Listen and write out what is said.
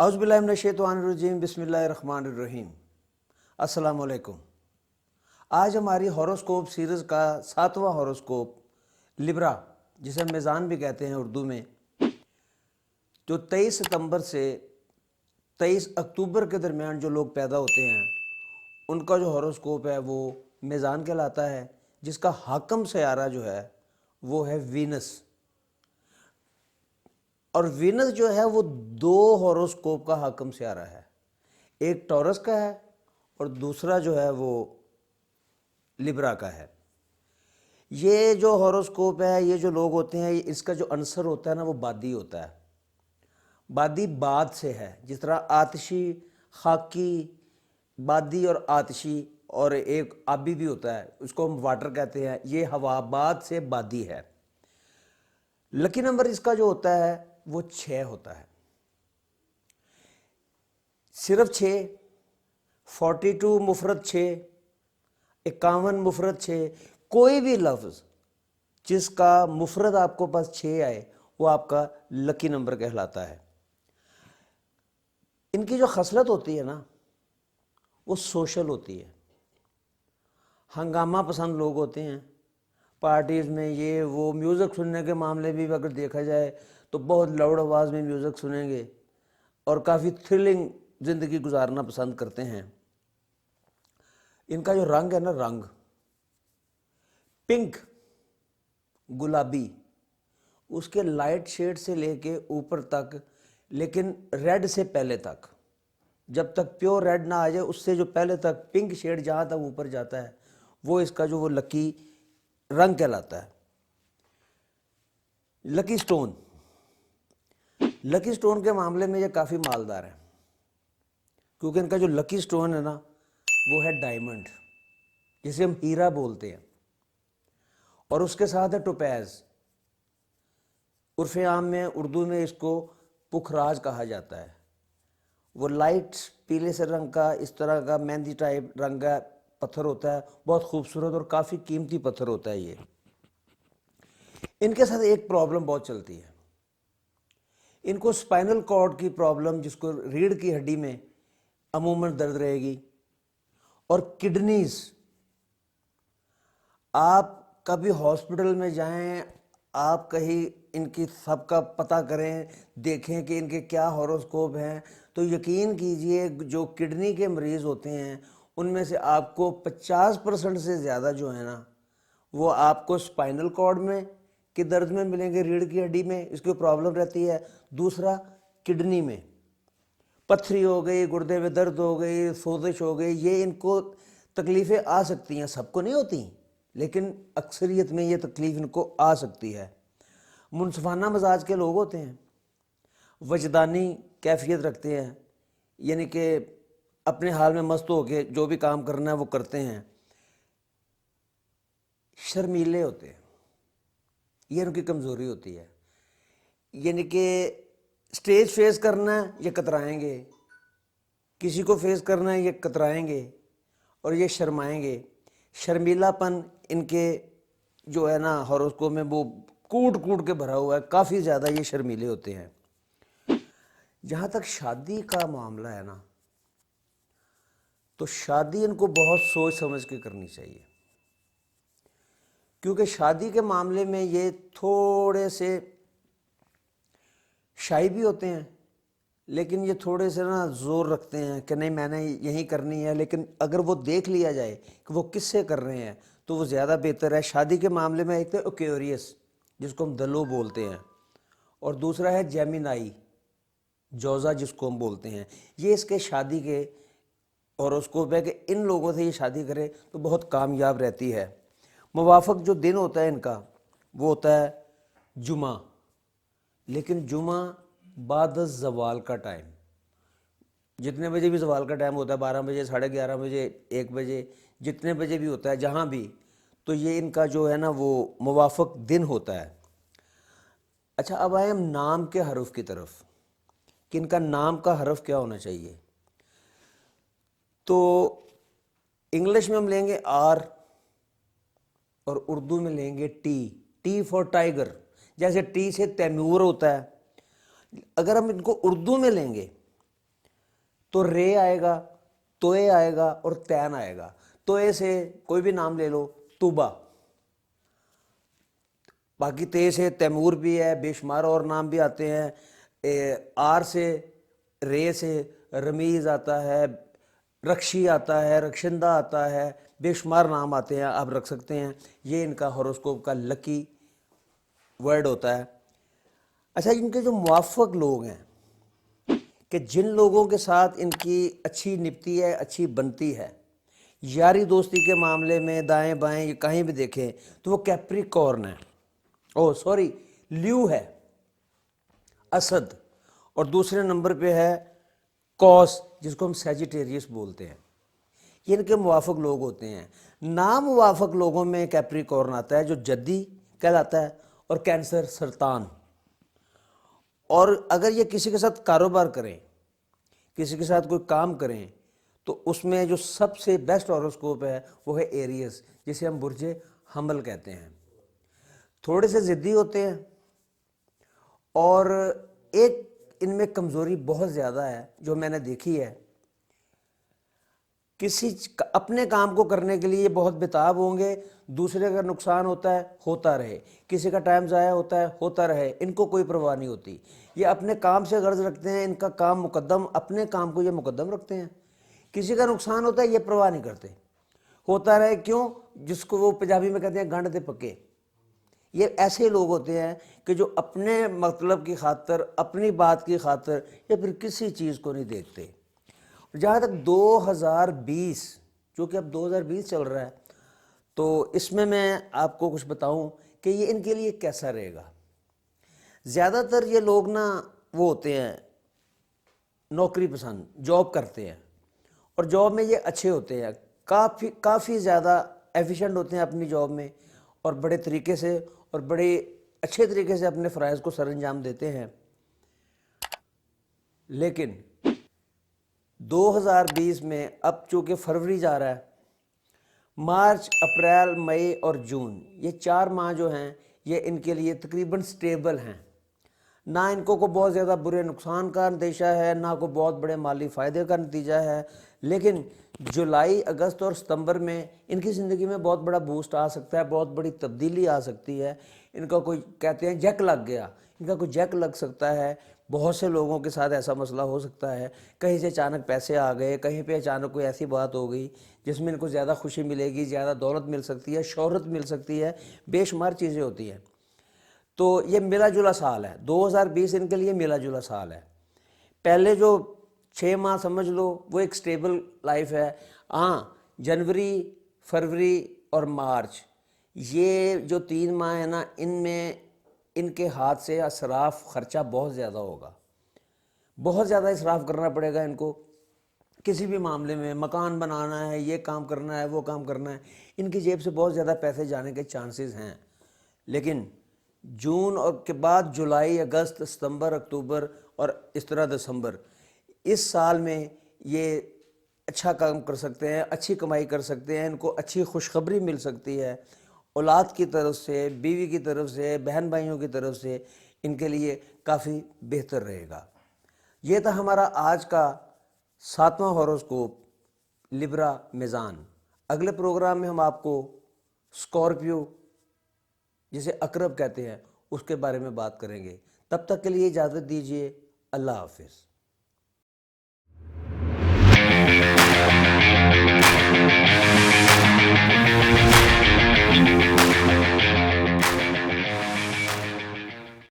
اعوذ باللہ من الشیطان الرجیم، بسم اللہ الرحمن الرحیم۔ السلام علیکم۔ آج ہماری ہاروسکوپ سیریز کا 7واں ہاروسکوپ لبرا، جسے میزان بھی کہتے ہیں اردو میں، جو 23 ستمبر سے 23 اکتوبر کے درمیان جو لوگ پیدا ہوتے ہیں ان کا جو ہاروسکوپ ہے وہ میزان کہلاتا ہے، جس کا حاکم سیارہ جو ہے وہ ہے وینس۔ اور وینس جو ہے وہ 2 ہاروسکوپ کا حاکم سیارہ ہے، ایک ٹورس کا ہے اور دوسرا جو ہے وہ لبرا کا ہے۔ یہ جو ہاروسکوپ ہے، یہ جو لوگ ہوتے ہیں، اس کا جو عنصر ہوتا ہے نا وہ بادی ہوتا ہے۔ بادی باد سے ہے، جس طرح آتشی، خاکی، بادی اور آتشی، اور ایک آبی بھی ہوتا ہے، اس کو ہم واٹر کہتے ہیں۔ یہ ہوا باد سے بادی ہے۔ لکی نمبر اس کا جو ہوتا ہے وہ 6 ہوتا ہے، صرف 6، 42 مفرد 6، 51 مفرد 6۔ کوئی بھی لفظ جس کا مفرد آپ کو پاس 6 آئے وہ آپ کا لکی نمبر کہلاتا ہے۔ ان کی جو خصلت ہوتی ہے نا وہ سوشل ہوتی ہے، ہنگامہ پسند لوگ ہوتے ہیں۔ پارٹیز میں یہ وہ میوزک سننے کے معاملے بھی اگر دیکھا جائے تو بہت لاؤڈ آواز میں میوزک سنیں گے اور کافی تھرلنگ زندگی گزارنا پسند کرتے ہیں۔ ان کا جو رنگ ہے نا، رنگ پنک، گلابی، اس کے لائٹ شیڈ سے لے کے اوپر تک، لیکن ریڈ سے پہلے تک، جب تک پیور ریڈ نہ آ جائے اس سے جو پہلے تک پنک شیڈ جہاں تک اوپر جاتا ہے وہ اس کا جو وہ لکی رنگ کہلاتا ہے۔ لکی سٹون، لکی سٹون کے معاملے میں یہ کافی مالدار ہے، کیونکہ ان کا جو لکی سٹون ہے نا وہ ہے ڈائمنڈ، جسے ہم ہیرا بولتے ہیں، اور اس کے ساتھ ہے ٹوپیز۔ عرف عام میں اردو میں اس کو پکھراج کہا جاتا ہے۔ وہ لائٹ پیلے سے رنگ کا، اس طرح کا مہندی ٹائپ رنگ کا پتھر ہوتا ہے، بہت خوبصورت اور کافی قیمتی پتھر ہوتا ہے یہ۔ ان کے ساتھ ایک پرابلم بہت چلتی ہے، ان کو سپائنل کارڈ کی پرابلم، جس کو ریڑھ کی ہڈی میں عموماً درد رہے گی، اور کڈنیز۔ آپ کبھی ہاسپٹل میں جائیں، آپ کہیں ان کی سب کا پتہ کریں، دیکھیں کہ ان کے کیا ہاروسکوپ ہیں، تو یقین کیجئے جو کڈنی کے مریض ہوتے ہیں ان میں سے آپ کو 50% سے زیادہ جو ہے نا وہ آپ کو سپائنل کارڈ میں کے درد میں ملیں گے، ریڑھ کی ہڈی میں اس کی پرابلم رہتی ہے۔ دوسرا کڈنی میں پتھری ہو گئی، گردے میں درد ہو گئی، سوزش ہو گئی، یہ ان کو تکلیفیں آ سکتی ہیں، سب کو نہیں ہوتی لیکن اکثریت میں یہ تکلیف ان کو آ سکتی ہے۔ منصفانہ مزاج کے لوگ ہوتے ہیں، وجدانی کیفیت رکھتے ہیں، یعنی کہ اپنے حال میں مست ہو کے جو بھی کام کرنا ہے وہ کرتے ہیں۔ شرمیلے ہوتے ہیں، یہ ان کی کمزوری ہوتی ہے، یعنی کہ سٹیج فیس کرنا ہے یہ کترائیں گے، کسی کو فیس کرنا ہے یہ کترائیں گے اور یہ شرمائیں گے۔ شرمیلا پن ان کے جو ہے نا ہاروسکوپ میں وہ کوٹ کوٹ کے بھرا ہوا ہے، کافی زیادہ یہ شرمیلے ہوتے ہیں۔ جہاں تک شادی کا معاملہ ہے نا تو شادی ان کو بہت سوچ سمجھ کے کرنی چاہیے، کیونکہ شادی کے معاملے میں یہ تھوڑے سے شائی بھی ہوتے ہیں، لیکن یہ تھوڑے سے نا زور رکھتے ہیں کہ نہیں میں نے یہی کرنی ہے، لیکن اگر وہ دیکھ لیا جائے کہ وہ کس سے کر رہے ہیں تو وہ زیادہ بہتر ہے۔ شادی کے معاملے میں ایک تو ایکویریس، جس کو ہم دلو بولتے ہیں، اور دوسرا ہے جیمینائی، جوزا جس کو ہم بولتے ہیں۔ یہ اس کے شادی کے ہاروسکوپ ہے کہ ان لوگوں سے یہ شادی کرے تو بہت کامیاب رہتی ہے۔ موافق جو دن ہوتا ہے ان کا وہ ہوتا ہے جمعہ، لیکن جمعہ بعد از زوال کا ٹائم، جتنے بجے بھی زوال کا ٹائم ہوتا ہے، 12 بجے، 11:30 بجے، 1 بجے، جتنے بجے بھی ہوتا ہے جہاں بھی، تو یہ ان کا جو ہے نا وہ موافق دن ہوتا ہے۔ اچھا، اب آئے ہم نام کے حرف کی طرف کہ ان کا نام کا حرف کیا ہونا چاہیے۔ تو انگلش میں ہم لیں گے آر اور اردو میں لیں گے ٹی، ٹی فار ٹائیگر، جیسے ٹی سے تیمور ہوتا ہے۔ اگر ہم ان کو اردو میں لیں گے تو رے آئے گا، توئے آئے گا اور تین آئے گا۔ توئے سے کوئی بھی نام لے لو، توبہ۔ باقی تے سے تیمور بھی ہے، بے شمار اور نام بھی آتے ہیں۔ آر سے، رے سے رمیز آتا ہے، رکشی آتا ہے، رکشندہ آتا ہے، بے شمار نام آتے ہیں، آپ رکھ سکتے ہیں۔ یہ ان کا ہوروسکوپ کا لکی ورڈ ہوتا ہے۔ اچھا، ان کے جو موافق لوگ ہیں کہ جن لوگوں کے ساتھ ان کی اچھی نپتی ہے، اچھی بنتی ہے، یاری دوستی کے معاملے میں دائیں بائیں کہیں بھی دیکھیں تو وہ کیپریکورن ہے، لیو ہے، اسد، اور دوسرے نمبر پہ ہے کوس، جس کو ہم سیجیٹیریس بولتے ہیں۔ یہ ان کے موافق لوگ ہوتے ہیں۔ ناموافق لوگوں میں کیپریکورن آتا ہے جو جدی کہلاتا ہے، اور کینسر سرطان۔ اور اگر یہ کسی کے ساتھ کاروبار کریں، کسی کے ساتھ کوئی کام کریں، تو اس میں جو سب سے بیسٹ ہوروسکوپ ہے وہ ہے ایریس، جسے ہم برج حمل کہتے ہیں۔ تھوڑے سے ضدی ہوتے ہیں، اور ایک ان میں کمزوری بہت زیادہ ہے جو میں نے دیکھی ہے، اپنے کام کو کرنے کے لیے بہت بےتاب ہوں گے، دوسرے کا نقصان ہوتا ہے ہوتا رہے، کسی کا ٹائم ضائع ہوتا ہے ہوتا رہے، ان کو کوئی پرواہ نہیں ہوتی۔ یہ اپنے کام سے غرض رکھتے ہیں، ان کا کام مقدم، اپنے کام کو یہ مقدم رکھتے ہیں۔ کسی کا نقصان ہوتا ہے یہ پرواہ نہیں کرتے، ہوتا رہے، کیوں؟ جس کو وہ پنجابی میں کہتے ہیں گنڈ دے پکے۔ یہ ایسے لوگ ہوتے ہیں کہ جو اپنے مطلب کی خاطر، اپنی بات کی خاطر، یا پھر کسی چیز کو نہیں دیکھتے۔ جہاں تک 2020، چونکہ اب 2020 چل رہا ہے، تو اس میں آپ کو کچھ بتاؤں کہ یہ ان کے لیے کیسا رہے گا۔ زیادہ تر یہ لوگ نا وہ ہوتے ہیں نوکری پسند، جاب کرتے ہیں، اور جاب میں یہ اچھے ہوتے ہیں، کافی زیادہ ایفیشینٹ ہوتے ہیں اپنی جاب میں، اور بڑے طریقے سے اور بڑے اچھے طریقے سے اپنے فرائض کو سر انجام دیتے ہیں۔ لیکن 2020 میں اب چونکہ فروری جا رہا ہے، مارچ، اپریل، مئی اور جون، یہ 4 ماہ جو ہیں یہ ان کے لیے تقریباً سٹیبل ہیں۔ نہ ان کو بہت زیادہ برے نقصان کا اندیشہ ہے، نہ کو بہت بڑے مالی فائدے کا نتیجہ ہے۔ لیکن جولائی، اگست اور ستمبر میں ان کی زندگی میں بہت بڑا بوسٹ آ سکتا ہے، بہت بڑی تبدیلی آ سکتی ہے۔ ان کا کوئی کہتے ہیں جیک لگ گیا، ان کا کوئی جیک لگ سکتا ہے۔ بہت سے لوگوں کے ساتھ ایسا مسئلہ ہو سکتا ہے، کہیں سے اچانک پیسے آ گئے، کہیں پہ اچانک کوئی ایسی بات ہو گئی جس میں ان کو زیادہ خوشی ملے گی، زیادہ دولت مل سکتی ہے، شہرت مل سکتی ہے، بے شمار چیزیں ہوتی ہیں۔ تو یہ ملا جلا سال ہے، 2020 ان کے لیے ملا جلا سال ہے۔ پہلے جو 6 ماہ سمجھ لو وہ ایک سٹیبل لائف ہے۔ ہاں، جنوری، فروری اور مارچ، یہ جو 3 ماہ ہیں نا، ان میں ان کے ہاتھ سے اسراف خرچہ بہت زیادہ ہوگا، بہت زیادہ اسراف کرنا پڑے گا ان کو۔ کسی بھی معاملے میں، مکان بنانا ہے، یہ کام کرنا ہے، وہ کام کرنا ہے، ان کی جیب سے بہت زیادہ پیسے جانے کے چانسز ہیں۔ لیکن جون اور کے بعد جولائی، اگست، ستمبر، اکتوبر اور اس طرح دسمبر، اس سال میں یہ اچھا کام کر سکتے ہیں، اچھی کمائی کر سکتے ہیں، ان کو اچھی خوشخبری مل سکتی ہے، اولاد کی طرف سے، بیوی کی طرف سے، بہن بھائیوں کی طرف سے، ان کے لیے کافی بہتر رہے گا۔ یہ تھا ہمارا آج کا 7واں ہوروسکوپ، لبرا میزان۔ اگلے پروگرام میں ہم آپ کو اسکارپیو، جسے عقرب کہتے ہیں، اس کے بارے میں بات کریں گے۔ تب تک کے لیے اجازت دیجیے، اللہ حافظ۔